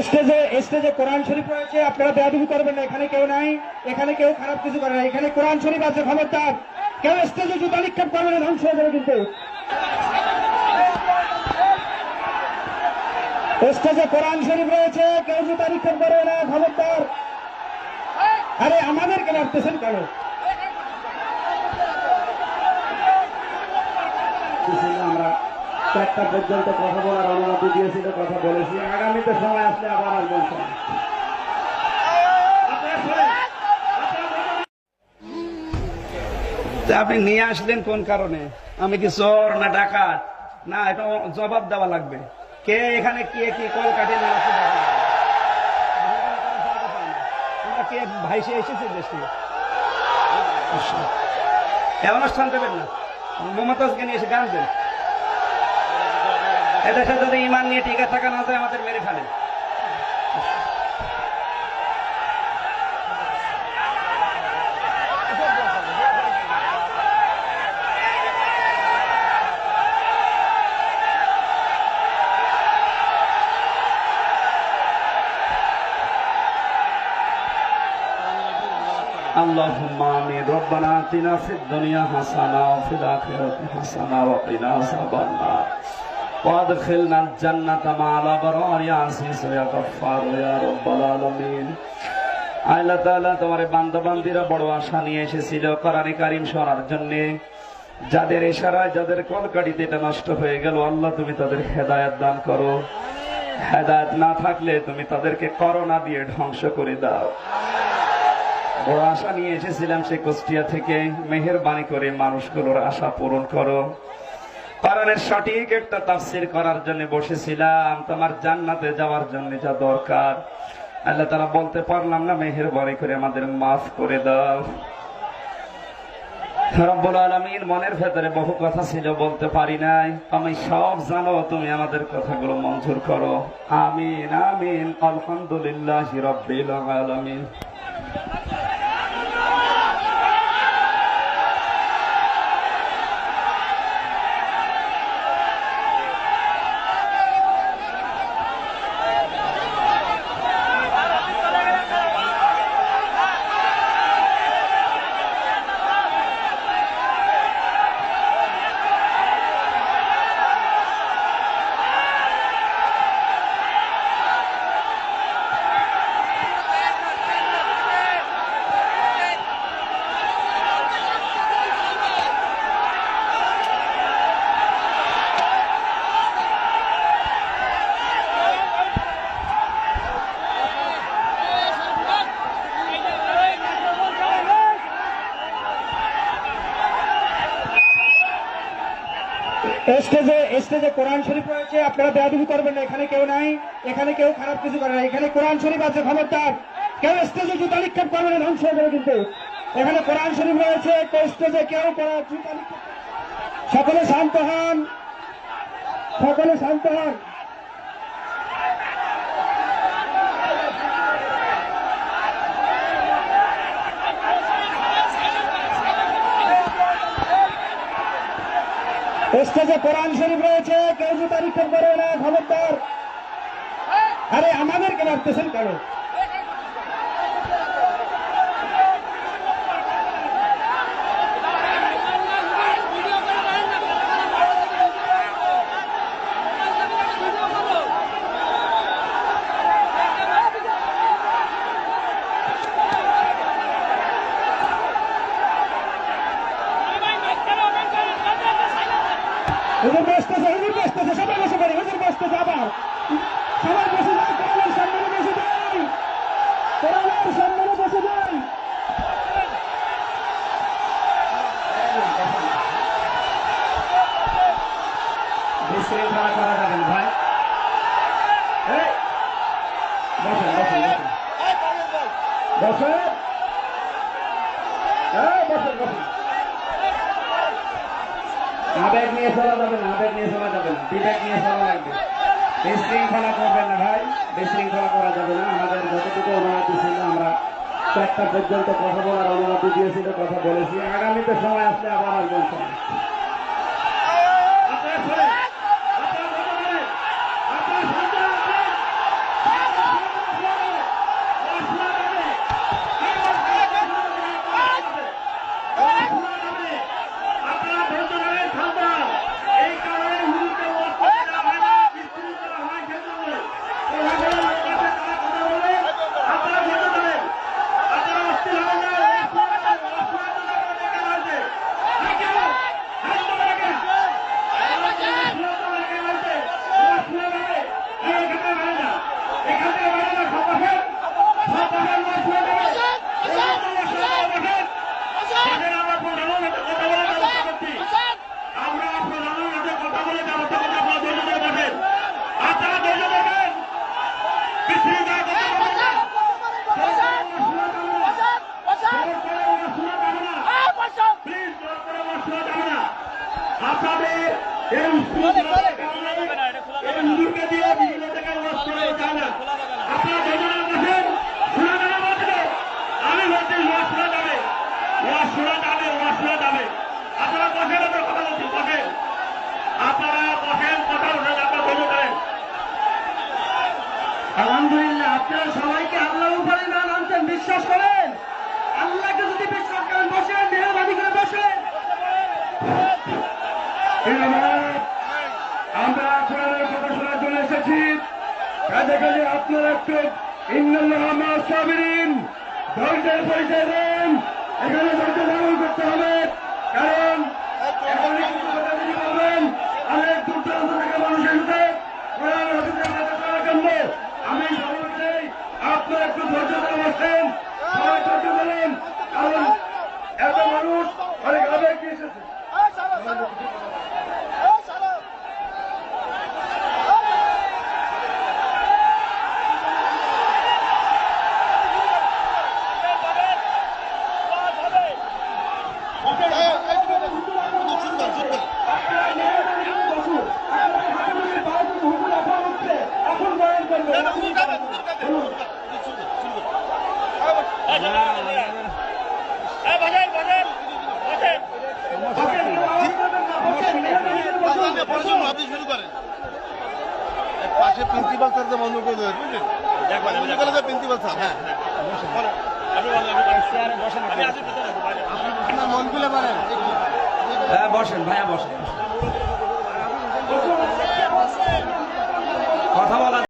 স্টেজে স্টেজে কোরআন শরীফ রয়েছে, আপনারা বেয়াদবি করবেন না। এখানে কেউ নাই, এখানে কেউ খারাপ কিছু করে না। এখানে কোরআন শরীফ আছে, খবরদার কেউ স্টেজে জুতা নিক্ষেপ করবে না, ধ্বংস হয়ে যাবে কিন্তু। স্টেজে কোরআন শরীফ রয়েছে, কেউ জুতা নিক্ষেপ করবে না, খবরদার। আরে আমাদেরকে মারতেছেন কেন? আমরা 4টা পর্যন্ত কথা বলার অনুমতি দিয়েছিল, কথা বলেছি। আগামীতে সময় আসলে আবার আসবেন। আপনি নিয়ে আসলেন কোন কারণে? আমি কি চোর না ডাকাত? না, এটা জবাব দেওয়া লাগবে। কে এখানে কে কি কল কাটিয়ে নিয়ে আসছে? আমরা কে ভাইসে এসেছি দেশে? অনুষ্ঠান দেবেন না, মমতাজকে নিয়ে এসে গান দেন। এদেশে যদি ইমান নিয়ে টিকে থাকা না যায়, আমাদের মেরে ফেলেন। اللهم آمين. ربنا آتنا في الدنيا حسنة وفي الآخرة حسنة وقنا عذاب النار وادخلنا الجنة مع الأبرار يا عزيز يا غفار يا رب العالمين. আল্লাহ তাআলা, তোমার বান্দা বান্দীরা বড় আশা নিয়ে এসেছিল কোরআনে কারীম শোনার জন্য। যাদের ইশারায়, যাদের কলকাঠিতে এটা নষ্ট হয়ে গেল, আল্লাহ তুমি তাদের হেদায়েত দান করো। হেদায়েত না থাকলে তুমি তাদেরকে করোনা দিয়ে ধ্বংস করে দাও। বড় আশা নিয়ে এসেছিলাম সে কুষ্টিয়া থেকে, মেহেরবানি করে মানুষগুলোর আশা পূরণ করো। কোরআনের সঠিক একটা তাফসীর করার জন্য বসেছিলাম, তোমার জান্নাতে যাওয়ার জন্য যা দরকার আল্লাহ তাআলা বলতে পারলাম না, মেহেরবানি করে আমাদের মাফ করে দাও। রব্বুল আলামিন, মনের ভেতরে বহু কথা ছিল, বলতে পারি নাই। আমি সব জানো, তুমি আমাদের কথাগুলো মঞ্জুর করো। আমিন আমিন। আলহামদুলিল্লাহি রাব্বিল আলামিন। স্টেজে কোরআন শরীফ রয়েছে, আপনারা বেয়াদবি করবেন না। এখানে কেউ নাই, এখানে কেউ খারাপ কিছু করে না। এখানে কোরআন শরীফ আছে, খবরদার কেউ স্টেজে জুতা নিক্ষেপ করবে না, ধ্বংস হয়ে যাবে কিন্তু। এখানে কোরআন শরীফ রয়েছে, স্টেজে কেউ জুতা নিক্ষেপ। সকলে শান্ত হন, সকলে শান্ত হন। স্টেজে কোরআন শরীফ রয়েছে, কেউ জুতা নিক্ষেপ করবে না, খবরদার। আরে আমাদেরকে মারতেছেন কেন? হুজুর বসতেছে, হুজুর বসতেছে, সবাই বসে পড়ে। হুজুর বসতেছে, আবার সবাই বসে যায়। কোরআনের সামনে বসে যায়, কোরআনের সামনে বসে যায়। বিশৃঙ্খলা করা যাবে না ভাই। বসেন বসেন বসেন বসেন বসেন বসেন। আবেগ নিয়ে চলা যাবে না, আবেগ নিয়ে চলা যাবে না, বিবেক নিয়ে চলা লাগবে। বিশৃঙ্খলা করবেন না ভাই, বিশৃঙ্খলা করা যাবে না। আমাদের যতটুকু অনুমতি ছিল, আমরা 4টা পর্যন্ত কথা বলার অনুমতি দিয়েছিল, কথা বলেছি। আগামীতে সময় আসলে আবার আসবেন। আপনারা সকলে যাবো তখন আপনারা ধৈর্য ধরে বসেন। আপনারা ধৈর্য ধরবেন, বিশৃঙ্খলা করতে পারবেন না। প্লিজ জোর করে আমার শোনা যাবে না। আপনাদের এই হিন্দুকে দিয়ে বিভিন্ন জায়গায় ওয়াজ করানো যায় না। আপনারা ধৈর্য ধরে বসেন, শোনা যাবে বলছিল। আমি বলছি ওয়াজ শোনা যাবে, ওয়াজ শোনা যাবে, ওয়াজ শোনা যাবে। আপনারা বসেন, আপনার কথা বলছি, বসেন। আপনারা বসেন, কথা বলেন, আপনারা ধৈর্য ধরেন। আলহামদুলিল্লাহ, আপনারা সবাইকে আল্লাহর উপরে না নামছেন বিশ্বাস করেন। আল্লাহকে যদি বিশ্বাস করেন বসেন, মেহরবানি করে বসেন। আমরা কোরআনের কথা শোনার জন্য এসেছি। কাজে কাজে আপনারা একটু ইন্নাল্লাহা মা'আস সাবিরিন ধৈর্যের পরিচয় দেন। এখানে ধৈর্য ধারণ করতে হবে, কারণ এখন কিছু কথা যদি বলবেন অনেক দূর দূরান্ত থেকে মানুষ এসেছে কোরআন হাদিসের কথা শোনার জন্য। আমি সবাইকে আপনারা একটু ধৈর্য ধরে বসেন, সবাই ধৈর্য ধরেন, কারণ এত মানুষ অনেক আবেগ দিয়ে এসেছে। পাশে প্রিন্সিপাল স্যার যে বন্ধ করে দেবে বুঝলেন, প্রিন্সিপাল স্যার। হ্যাঁ আপনার মন খুলে পারেন। বসেন ভাইয়া, বসেন।